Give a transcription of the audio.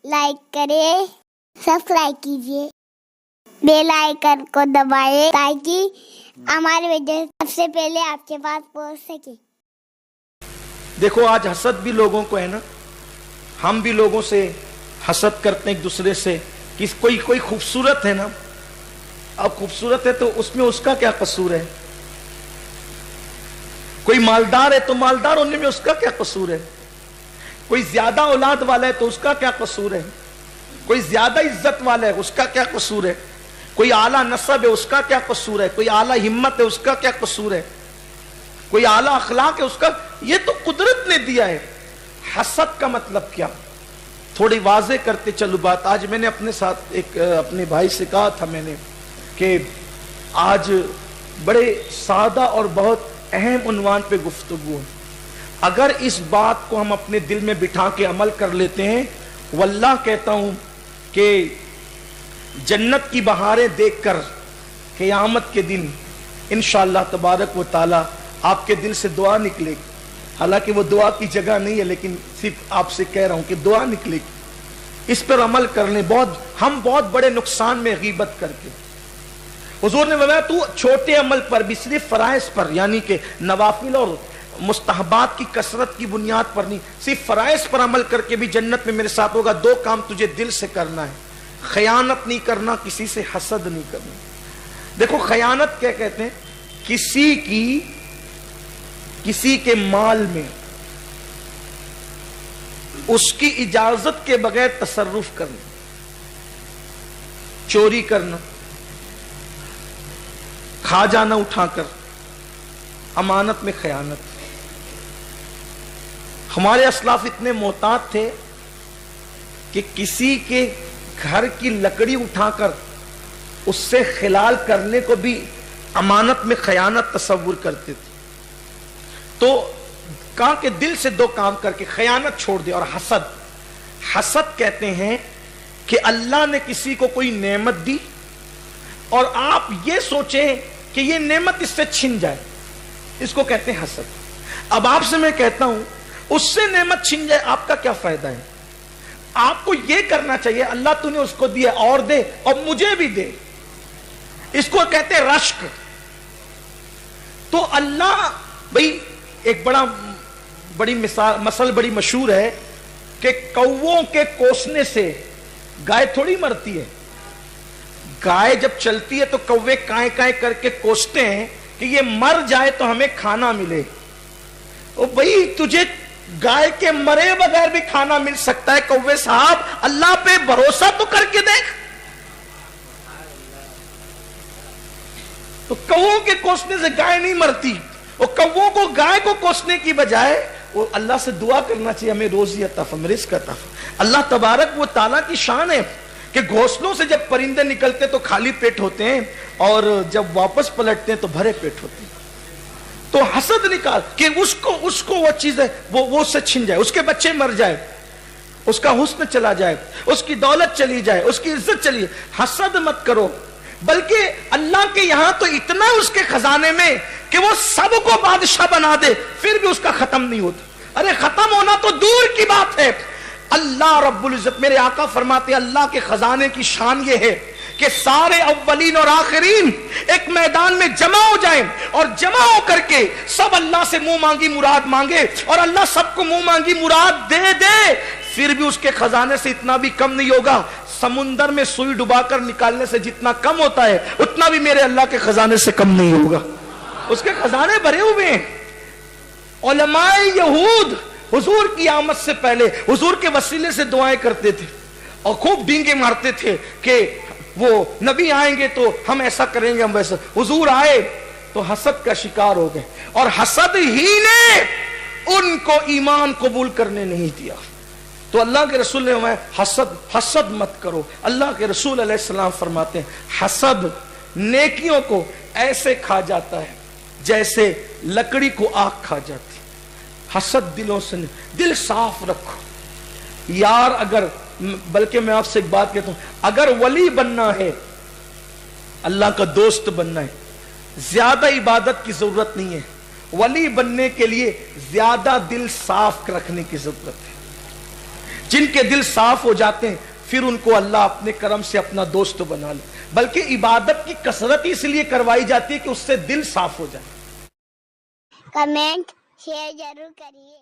Like کریں، subscribe کیجیے، bell icon کو دبائیں تاکہ ہماری ویڈیو سب سے پہلے آپ کے پاس پہنچ سکے۔ دیکھو آج حسد بھی لوگوں کو ہے نا، ہم بھی لوگوں سے حسد کرتے ہیں ایک دوسرے سے کہ کوئی خوبصورت ہے نا، اب خوبصورت ہے تو اس میں اس کا کیا قصور ہے؟ کوئی مالدار ہے تو مالدار ہونے میں اس کا کیا قصور ہے؟ کوئی زیادہ اولاد والا ہے تو اس کا کیا قصور ہے؟ کوئی زیادہ عزت والا ہے اس کا کیا قصور ہے؟ کوئی اعلیٰ نسب ہے اس کا کیا قصور ہے؟ کوئی اعلیٰ ہمت ہے اس کا کیا قصور ہے؟ کوئی اعلیٰ اخلاق ہے اس کا، یہ تو قدرت نے دیا ہے۔ حسد کا مطلب کیا؟ تھوڑی واضح کرتے چلو بات۔ آج میں نے اپنے ساتھ ایک اپنے بھائی سے کہا تھا میں نے کہ آج بڑے سادہ اور بہت اہم عنوان پہ گفتگو ہے، اگر اس بات کو ہم اپنے دل میں بٹھا کے عمل کر لیتے ہیں، واللہ کہتا ہوں کہ جنت کی بہاریں دیکھ کر قیامت کے دن انشاءاللہ تبارک و تعالی آپ کے دل سے دعا نکلے گی۔ حالانکہ وہ دعا کی جگہ نہیں ہے، لیکن صرف آپ سے کہہ رہا ہوں کہ دعا نکلے گی۔ اس پر عمل کر لیں۔ ہم بہت بڑے نقصان میں غیبت کر کے، حضور نے فرمایا تو چھوٹے عمل پر بھی، صرف فرائض پر، یعنی کہ نوافل اور مستحبات کی کثرت کی بنیاد پر نہیں، صرف فرائض پر عمل کر کے بھی جنت میں میرے ساتھ ہوگا۔ دو کام تجھے دل سے کرنا ہے، خیانت نہیں کرنا، کسی سے حسد نہیں کرنا۔ دیکھو خیانت کیا کہتے ہیں؟ کسی کے مال میں اس کی اجازت کے بغیر تصرف کرنا، چوری کرنا، کھا جانا اٹھا کر، امانت میں خیانت۔ ہمارے اسلاف اتنے محتاط تھے کہ کسی کے گھر کی لکڑی اٹھا کر اس سے خلال کرنے کو بھی امانت میں خیانت تصور کرتے تھے۔ تو کہا کہ دل سے دو کام کر کے خیانت چھوڑ دے۔ اور حسد کہتے ہیں کہ اللہ نے کسی کو کوئی نعمت دی اور آپ یہ سوچیں کہ یہ نعمت اس سے چھن جائے، اس کو کہتے ہیں حسد۔ اب آپ سے میں کہتا ہوں اس سے نعمت چھن جائے آپ کا کیا فائدہ ہے؟ آپ کو یہ کرنا چاہیے اللہ تو نے اس کو دیا اور دے اور مجھے بھی دے، اس کو کہتے ہیں رشک۔ تو اللہ بھئی ایک بڑی مثل بڑی مشہور ہے کہ کووں کے کوسنے سے گائے تھوڑی مرتی ہے۔ گائے جب چلتی ہے تو کوے کائیں کائیں کر کے کوستے ہیں کہ یہ مر جائے تو ہمیں کھانا ملے۔ او بھئی تجھے گائے کے مرے بغیر بھی کھانا مل سکتا ہے، کوے صاحب اللہ پہ بھروسہ تو کر کے دیکھ۔ تو کووں کے کوسنے سے گائے نہیں مرتی، اور کووں کو گائے کو کوسنے کی بجائے وہ اللہ سے دعا کرنا چاہیے ہمیں روزی عطا فرما، رزق عطا فرما۔ اللہ تبارک و تعالیٰ کی شان ہے کہ گھونسلوں سے جب پرندے نکلتے تو خالی پیٹ ہوتے ہیں اور جب واپس پلٹتے ہیں تو بھرے پیٹ ہوتے ہیں۔ تو حسد نکال کہ اس کو وہ چیز ہے وہ اس سے چھن جائے، اس کے بچے مر جائے، اس کا حسن چلا جائے، اس کی دولت چلی جائے، اس کی عزت چلی جائے۔ حسد مت کرو، بلکہ اللہ کے یہاں تو اتنا اس کے خزانے میں کہ وہ سب کو بادشاہ بنا دے پھر بھی اس کا ختم نہیں ہوتا۔ ارے ختم ہونا تو دور کی بات ہے۔ اللہ رب العزت میرے آقا فرماتے ہیں اللہ کے خزانے کی شان یہ ہے کہ سارے اولین اور آخرین ایک میدان میں جمع ہو جائیں اور جمع ہو کر کے سب اللہ سے منہ مانگی مراد مانگے اور اللہ سب کو منہ مانگی مراد دے دے، پھر بھی اس کے خزانے سے اتنا بھی کم نہیں ہوگا۔ سمندر میں سوئی ڈبا کر نکالنے سے جتنا کم ہوتا ہے اتنا بھی میرے اللہ کے خزانے سے کم نہیں ہوگا۔ اس کے خزانے بھرے ہوئے ہیں۔ علماء یہود حضور کی آمد سے پہلے حضور کے وسیلے سے دعائیں کرتے تھے اور خوب ڈینگے مارتے تھے کہ وہ نبی آئیں گے تو ہم ایسا کریں گے، ہم ویسا۔ حضور آئے تو حسد کا شکار ہو گئے اور حسد ہی نے ان کو ایمان قبول کرنے نہیں دیا۔ تو اللہ کے رسول نے حسد مت کرو۔ اللہ کے رسول علیہ السلام فرماتے ہیں حسد نیکیوں کو ایسے کھا جاتا ہے جیسے لکڑی کو آگ کھا جاتی۔ حسد دلوں سے نہیں، دل صاف رکھو یار۔ بلکہ میں آپ سے ایک بات کہتا ہوں، اگر ولی بننا ہے، اللہ کا دوست بننا ہے، زیادہ عبادت کی ضرورت نہیں ہے۔ ولی بننے کے لیے زیادہ دل صاف رکھنے کی ضرورت ہے۔ جن کے دل صاف ہو جاتے ہیں پھر ان کو اللہ اپنے کرم سے اپنا دوست بنا لے. بلکہ عبادت کی کثرت اس لیے کروائی جاتی ہے کہ اس سے دل صاف ہو جائے. کمنٹ شیئر ضرور کریے.